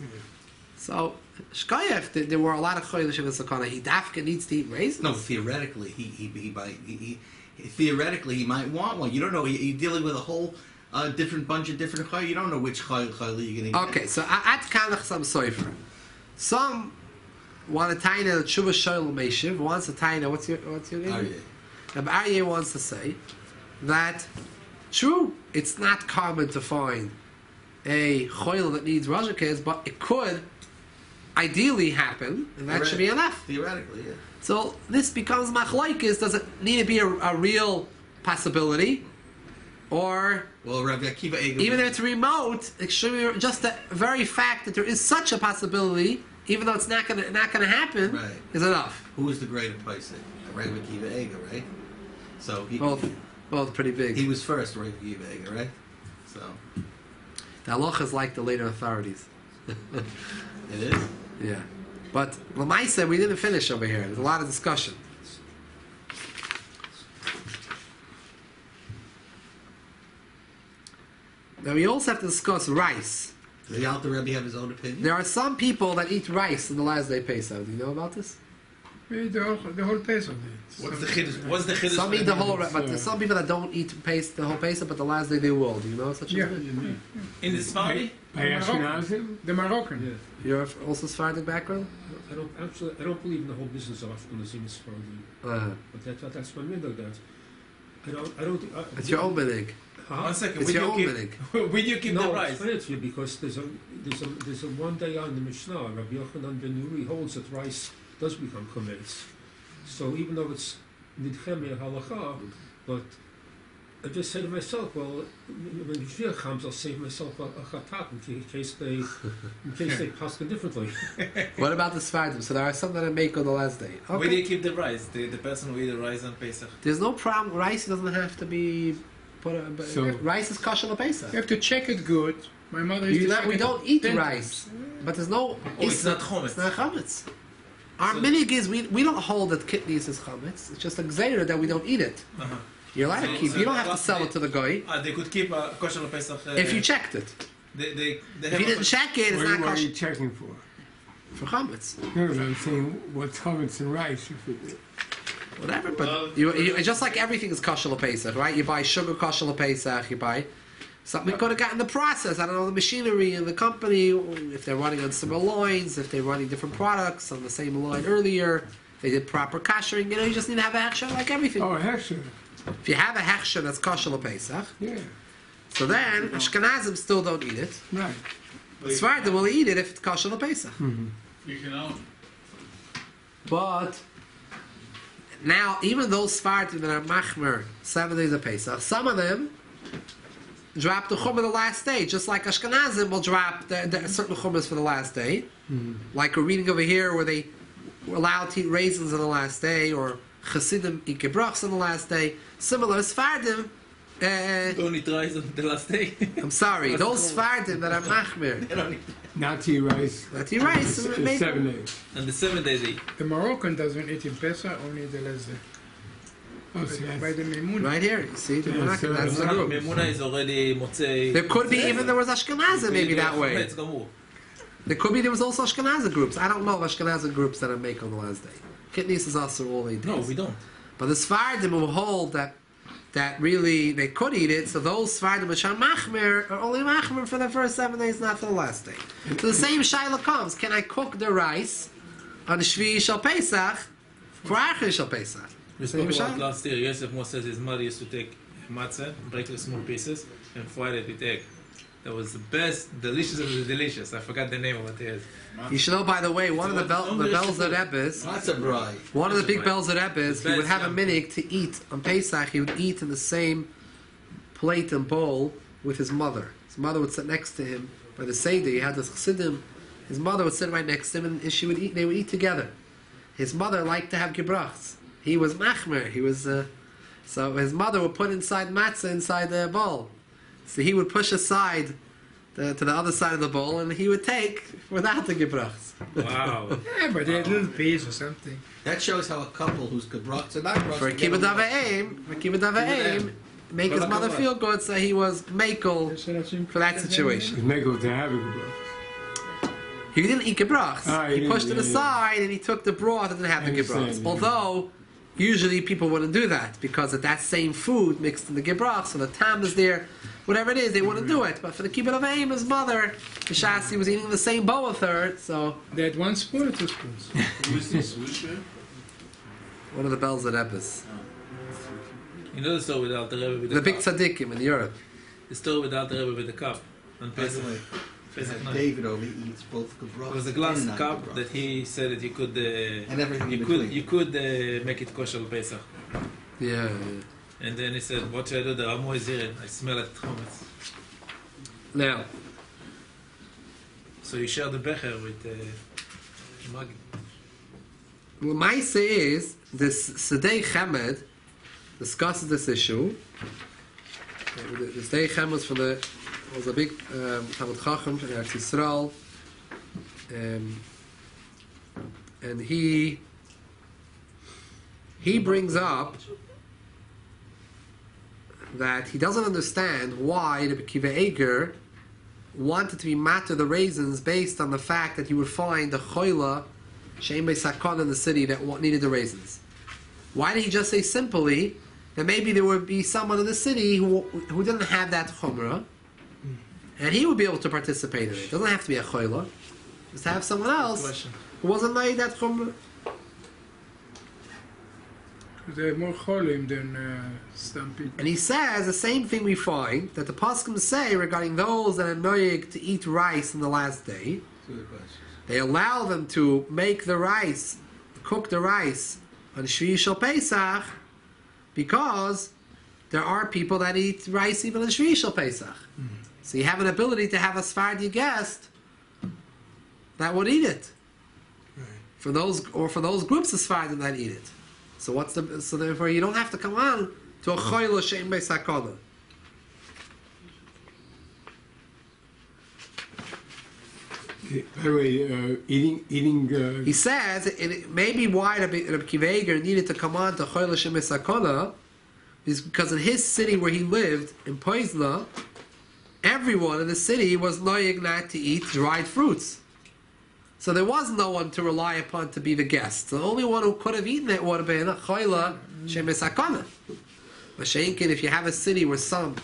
So, Shkoyef, there were a lot of choyla she'ein b'sakana. He dafka needs to eat raisins. No, theoretically, theoretically he might want one. You don't know. You're dealing with a whole different bunch of different choyla. You don't know which choyla you're going to get. Okay, so at Kanach Chassam Sofer, some want to tie the Tshuva Shoel Meishiv. Wants to tie what's your name? Rabbi Aryeh wants to say that true, it's not common to find a choyla that needs rajikes, but it could ideally happen, and that should be enough. Theoretically, yeah. So this becomes machlokes. Does it need to be a real possibility, or Rabbi Akiva Eger, even if it's remote, it should be just the very fact that there is such a possibility, even though it's not going to happen, right, is enough. Who is the greater Pesach? Rabbi Akiva Eger, right? So both pretty big. He was first, Rabbi Akiva Eger, right? So the halacha is like the later authorities. It is. Yeah, but Lamaisa, we didn't finish over here. There's a lot of discussion. Now we also have to discuss rice. Does the Alter Rebbe have his own opinion? There are some people that eat rice in the last day Pesach. Do you know about this? The whole Pesach. What's the chiddush? What's the chiddush? Some eat the whole, but there's some people that don't eat the whole Pesach, but the last day they will. Do you know such a thing? In the Sephardi? By Ashkenazim? The Moroccan. You're also Sephardic background? I don't believe in the whole business of Ashkenazim Sephardim. But that's my minhag. I don't. It's your own minhag. One second. It's Will your own you minhag. keep? Will you keep the No, rice? explain it to you because there's a one day on the Mishnah, Rabbi Yochanan ben Nuri holds that rice does become chametz. So even though it's nidchemei halacha, but I just say to myself, well, when Shvii comes, I'll save myself a chatat in case they pass it differently. What about the Sephardim? So there are some that I make on the last day. Where do Okay. you keep the rice? The person who eat the rice on Pesach. There's no problem. Rice doesn't have to be put. So- Rice is kosher on Pesach. You have to check it good. My mother used to check We it don't eat 10 rice, but there's no. Oh, it's not chometz. It's not chametz. Our So- minhag is we don't hold that kidneys is chametz. It's just a gzeira that we don't eat it. Uh-huh. You're allowed to So- keep. so You don't the have to last sell day- it to the guy They could keep a kosher on Pesach. if you checked it. They If you didn't check it, it's What, not what are kosher you checking for? for chametz. No, but I'm saying what's chametz and rice. If it, Whatever, but you just like everything is kosher Pesach, right? You buy sugar kosher Pesach. You buy something could have gotten the process. I don't know the machinery in the company if they're running on similar lines, if they're running different products on the same line earlier. They did proper koshering. You know, you just need to have a hechsher like everything. oh, hechsher. If you have a hechsher that's kosher Pesach, Yeah, so then Ashkenazim still don't eat it. right. Sephardim will eat it if it's kosher Pesach. You can own. But now, even those Sephardim that are machmer 7 days of Pesach, some of them drop the chumrah the last day, just like Ashkenazim will drop the certain chumras for the last day. Like we're reading over here where they were allowed to eat raisins on the last day, or Chassidim eat Gebrochts on the last day. Similar Sephardim. don't eat rice on the last day. I'm sorry, What's those it called? Sephardim that are machmer, Not to eat rice. that eat rice, It's maybe- 7 days. And the 7 days they eat. The Moroccan doesn't eat in Pesach, only the last day. Oh, see, By the Meimun. right here, you see, the Yeah, Moroccan, so that's the it's group. Memuna is already motzei. There could be even there was Ashkenazim maybe that way. Chametz gamur. There could be there was also Ashkenazi groups. I don't know of Ashkenazi groups that are make on the last day. Kidneys is also all they do. No, we don't. But the Sephardim will hold that really they could eat it. So those Sephardim which are machmer are only machmer for the first 7 days, not for the last day. So the same shaila comes: can I cook the rice on Shvii Shel Pesach for Achron Shel Pesach? We spoke about last year. Yosef Moshe said his mother used to take matzah, break it in small pieces, and fry it with egg. That was the best, delicious of the delicious. I forgot the name of what it is. You should know, by the way, one of the bells that Ebbes, Matzah bride. one of the big bells at Ebbes, he would have a Best, minig to eat on Pesach. He would eat in the same plate and bowl with his mother. His mother would sit next to him by the Seder. He had this chassidim. His mother would sit right next to him, and she would eat. They would eat together. His mother liked to have gebrochts. He was machmer. He was so his mother would put inside matzah inside the bowl. So he would push aside to the other side of the bowl, and he would take without the gebrochts. Wow. Yeah, but they had little piece or something. That shows how a couple whose Gebrochts are not Gebrochts. For Kibbutz Avayim, make his mother feel good, so he was makel for that situation. It's makel to have a gebroch. He didn't eat gebrochs. He He pushed didn't, it aside and he took the broth and didn't have the Understand, gebrochs. yeah. Although, usually people wouldn't do that because of that same food mixed in the gebrochs, so the tam is there. Whatever it is, they wouldn't do it. But for the Kibbutz Avayim, his mother, B'shas, he was eating the same bowl with her, so They had 1 spoon or 2 spoons. Who is this? Which guy? one of the bells at Epis. You know the story with Alter Rebbe with the The big cup? tzaddikim in Europe. The story with Alter Rebbe with the cup on Pesach. Pesach night. David over eats both Gebrochts. It was a glass and cup non-Gebrochts. that he said that you could And everything in you could make it kosher Pesach. Yeah. And then he said, "What should I do? The Amo is here. I smell it chometz." Now, So you share the becher with Maggie. what my say is, this Sedei Chemed discusses this issue. The Sedei Chemed was a big Talmud Chacham in Eretz Yisrael, and he brings up that he doesn't understand why the Akiva Eiger wanted to be matter the raisins based on the fact that you would find a choila she'em sakon in the city that needed the raisins. Why did he just say simply that maybe there would be someone in the city who didn't have that chumrah, and he would be able to participate in it? It doesn't have to be a choila. Just have someone else who wasn't made that chumrah. They have more cholim than some people. And he says the same thing we find that the Paskim say regarding those that are noyig to eat rice in the last day. They allow them to make the rice, cook the rice on Shvii Shel Pesach, because there are people that eat rice even on Shvii Shel Pesach. Mm-hmm. So you have an ability to have a Sephardi guest that would eat it. Right. For those groups of Sephardim that eat it. So therefore you don't have to come on to a choila she'em beisakona. By the way, eating. He says it may be why Rabbi Akiva Eiger needed to come on to choila she'em beisakona is because in his city where he lived in Poizna, everyone in the city was noyig not to eat dried fruits. So there was no one to rely upon to be the guest. The only one who could have eaten it would have been a choila she'em beisakona. But Sheinkin, if you have a city where some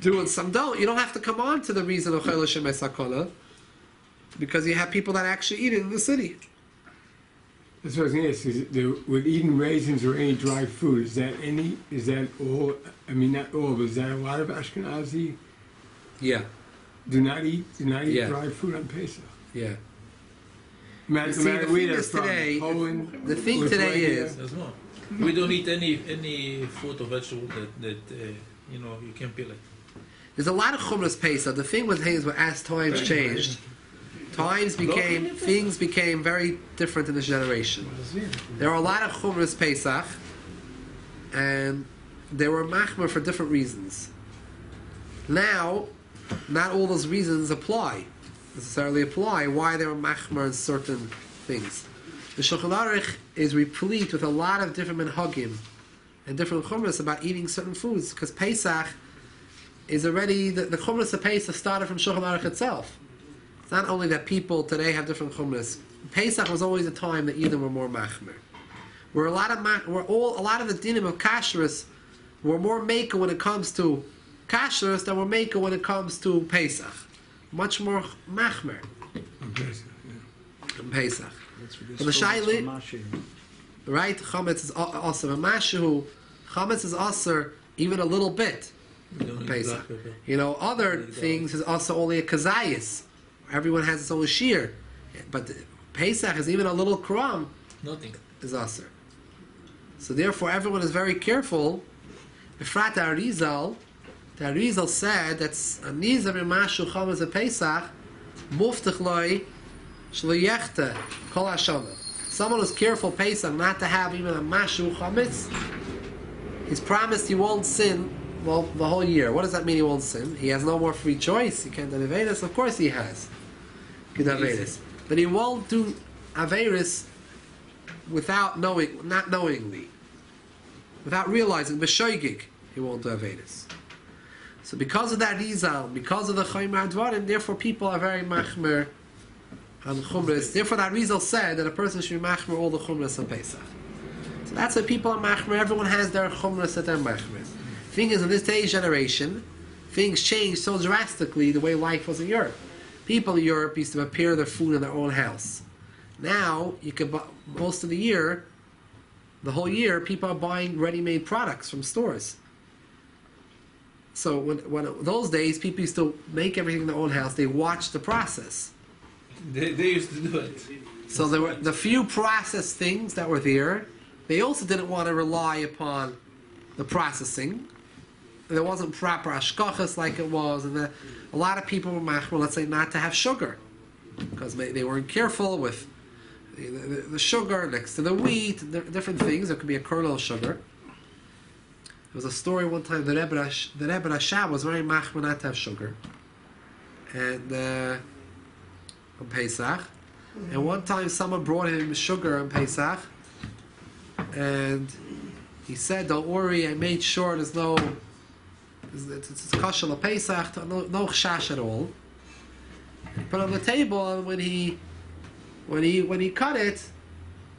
do and some don't, you don't have to come on to the reason of choila she'em beisakona, because you have people that actually eat it in the city. That's what I was going to ask. With eating raisins or any dried fruit, is that all? I mean, not all, but is that a lot of Ashkenazi? Yeah. Do not eat dried fruit on Pesach. Yeah. The thing today is we don't eat any fruit or vegetable that you can peel it. There's a lot of chumras Pesach. The thing with things, as times changed, things became very different in this generation. There are a lot of chumras Pesach, and they were machmer for different reasons. Now, not all those reasons necessarily apply why they were machmer in certain things. The Shulchan Aruch is replete with a lot of different minhagim and different chumras about eating certain foods, because Pesach is already the chumras of Pesach started from Shulchan Aruch itself. It's not only that people today have different chumras. Pesach was always a time that either were more machmer. Where a lot of the dinim of kashrus were more maker when it comes to kashrus than were maker when it comes to Pesach. Much more machmer. Pesach. But the shaili, right? Chametz is also a mashu. Chametz is also even a little bit. Pesach. Other things is also only a kazayis. Everyone has its own shear, but Pesach is even a little crumb. Nothing is also. So therefore, everyone is very careful. Befrat Arizal. The Arizal said that a nizar b'mashu chametz of Pesach muftach loy shlo yechte kol hashana. Someone who's careful Pesach not to have even a mashu chametz, he's promised he won't sin the whole year. What does that mean? He won't sin. He has no more free choice. He can't do averis. Of course he has. He can do averis, but he won't do averis not knowingly, without realizing b'shoigig. He won't do averis. So because of that Rizal, because of the Chayimah Dvarim, therefore people are very machmer on Chumras. Therefore that Rizal said that a person should be machmer all the Chumras on Pesach. So that's why people are machmer. Everyone has their Chumras that they're machmer. Thing is, in this today's generation, things changed so drastically the way life was in Europe. People in Europe used to prepare their food in their own house. Now, you can buy, most of the year, the whole year, people are buying ready-made products from stores. So when those days, people used to make everything in their own house. They watched the process. They used to do it. So there were the few processed things that were there. They also didn't want to rely upon the processing. There wasn't proper ashkachas like it was, and a lot of people were machmer, let's say, not to have sugar, because they weren't careful with the sugar next to the wheat, different things. There could be a kernel of sugar. There was a story one time that Rebbe Rashab was very machmer not to have sugar, and on Pesach. And one time someone brought him sugar on Pesach, and he said, "Don't worry, I made sure there's no It's kosher Pesach, no chash at all. He put it on the table, and when he cut it,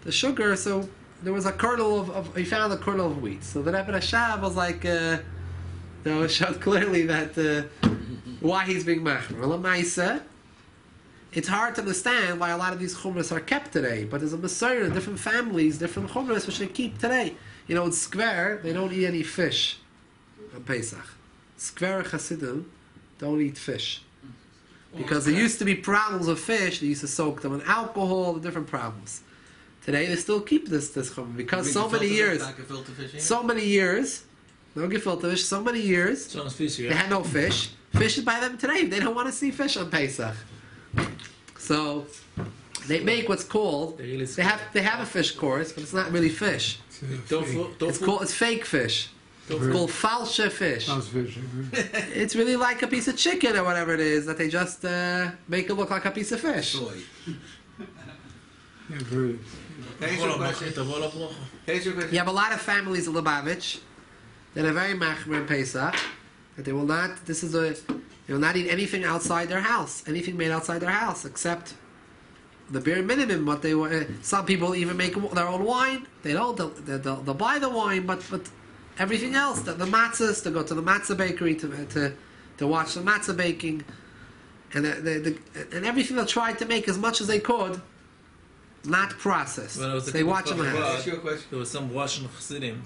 the sugar. So there was a kernel of he found a kernel of wheat. So the Rebbe Rashab was like, it showed clearly that why he's being machmer. L'maisa, it's hard to understand why a lot of these chumras are kept today. But there's a Messiah, different families, different chumras which they keep today. You know, in Skver, they don't eat any fish on Pesach. Skver Hasidim don't eat fish. Because there used to be problems with fish, they used to soak them in alcohol, the different problems. Today they still keep this chumrah because so many years, don't gefilte fish, so many years, they had no fish. Fish is by them today, they don't want to see fish on Pesach. So they make what's called, they have a fish course, but it's not really fish. It's fake fish. It's called falsche fish. It's really like a piece of chicken or whatever it is that they just make it look like a piece of fish. You have a lot of families in Lubavitch that are very machmer in Pesach that they will not. They will not eat anything outside their house, anything made outside their house, except the bare minimum. What they some people even make their own wine. They don't. They'll buy the wine, but everything else, the matzahs, to go to the matzah bakery to watch the matzah baking, and and everything they'll try to make as much as they could, not processed. Well, so they watch them. There was some Russian chassidim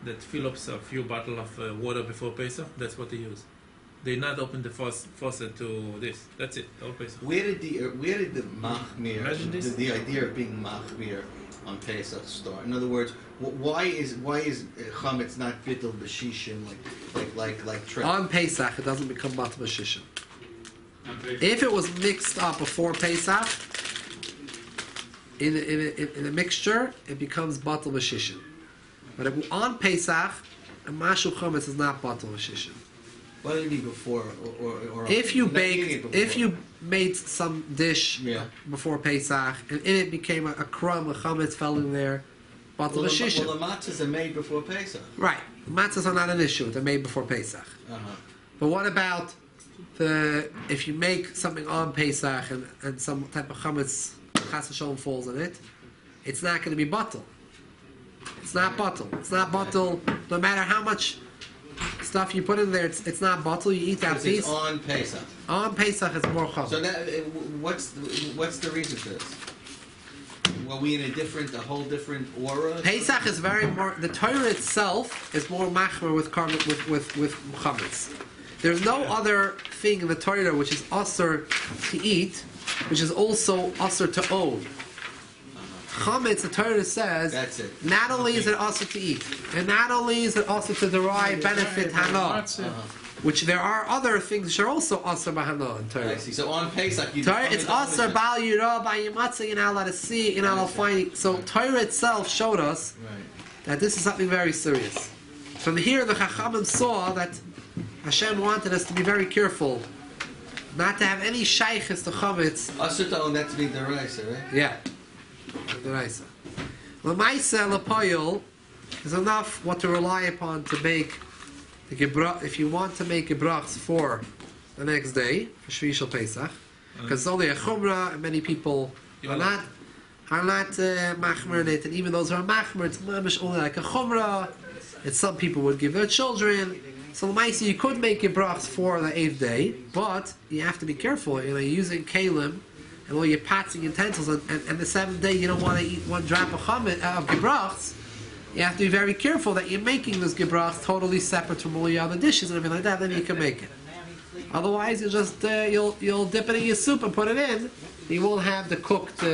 that fill up a few bottles of water before Pesach. That's what they use. They not open the faucet to this. That's it. All Pesach. Where did the machmir, the idea of being machmir on Pesach start? In other words, why is chametz not bittul b'shishim like trek? On Pesach, it doesn't become batal b'shishim. If it was mixed up before Pesach, in a mixture, it becomes batal b'shishim. But on Pesach, a mashu chametz is not batal b'shishim. What do you mean before or if you made some dish before Pesach and in it became a crumb, a chametz fell in there, batal b'shishim. Well, the matzahs are made before Pesach. Right, matzahs are not an issue; they're made before Pesach. But what about if you make something on Pesach and some type of chametz chas v'sholom falls in it? It's not going to be batal. It's not batal. It's not batal. No matter how much stuff you put in there, it's not batal. You eat that piece. It's on Pesach. On Pesach, it's more chametz. So what's the reason for this? Were we in a whole different aura? Pesach is very more. The Torah itself is more machmer with chametz. There's no other thing in the Torah which is asur to eat, which is also asur to own. Chametz, the Torah says, that's it. Not only is it asur to eat, and not only is it asur to derive benefit hana, which there are other things which are also asur b'hana in Torah. I see. So on Pesach, it's asur bal yirah b'yimatzah. You're not allowed to see. You're not allowed to find. So Torah itself showed us that this is something very serious. From here, the Chachamim saw that Hashem wanted us to be very careful, not to have any shaykhs to chametz. Asur to own, that to be the rice, right? Yeah. The Raisa. L'maisa l'poyol is enough what to rely upon to make the Gebrochts. If you want to make Gebrochts for the next day, for Shvii Shel Pesach, because it's only a chumrah, and many people are not machmer in it, and even those who are machmer, it's mamish only like a chumrah. It's some people would give their children. So l'maisa, you could make Gebrochts for the 8th day, but you have to be careful. You're using kalim and all your pots and utensils, and the 7th day you don't want to eat one drop of Gebrochts. You have to be very careful that you're making this Gebrochts totally separate from all your other dishes and everything like that, then you can make it. Otherwise, you'll just you'll dip it in your soup and put it in. You won't have the cooked.